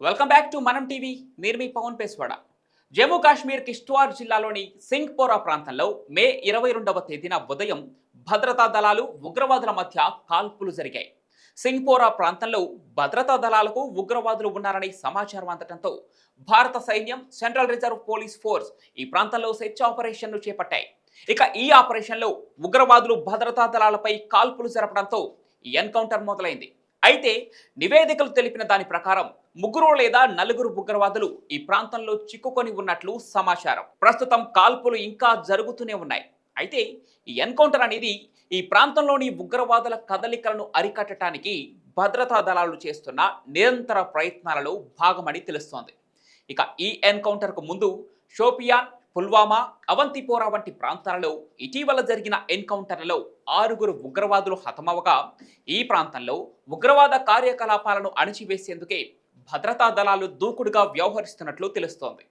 Welcome back to మనం TV. నేను మీ పవన్ పేస్వాడ. జమ్మూ కాశ్మీర్ కిష్ట్వార్ జిల్లాలోని సింగ్పోరా ప్రాంతంలో మే 22వ తేదీన ఉదయం భద్రతా దళాలు ఉగ్రవాదుల మధ్య కాల్పులు జరిగాయి. సింగ్పోరా ప్రాంతంలో భద్రతా దళాలకు ఉగ్రవాదులు ఉన్నారనే సమాచారం అందడంతో భారత సైన్యం, సెంట్రల్ రిజర్వ్ పోలీస్ ఫోర్స్ ఈ ప్రాంతంలో సెర్చ్ ఆపరేషన్ను చేపట్టాయి. ఇక ఈ ఆపరేషన్లో ఉగ్రవాదులు భద్రతా దళాలపై కాల్పులు జరపడంతో ఈ ఎన్కౌంటర్ మొదలైంది. అయితే నివేదికలు తెలిపిన దాని ప్రకారం ముగ్గురు లేదా నలుగురు ఉగ్రవాదులు ఈ ప్రాంతంలో చిక్కుకొని ఉన్నట్లు సమాచారం. ప్రస్తుతం కాల్పులు ఇంకా జరుగుతూనే ఉన్నాయి. అయితే ఈ ఎన్కౌంటర్ అనేది ఈ ప్రాంతంలోని ఉగ్రవాదుల కదలికలను అరికట్టడానికి భద్రతా దళాలు చేస్తున్న నిరంతర ప్రయత్నాలలో భాగమని తెలుస్తోంది. ఇక ఈ ఎన్కౌంటర్కు ముందు షోపియాన్, పుల్వామా, అవంతిపోరా వంటి ప్రాంతాలలో ఇటీవల జరిగిన ఎన్కౌంటర్లలో 6 ఉగ్రవాదులు హతమవగా ఈ ప్రాంతంలో ఉగ్రవాద కార్యకలాపాలను అణిచివేసేందుకే భద్రతా దళాలు దూకుడుగా వ్యవహరిస్తున్నట్లు తెలుస్తోంది.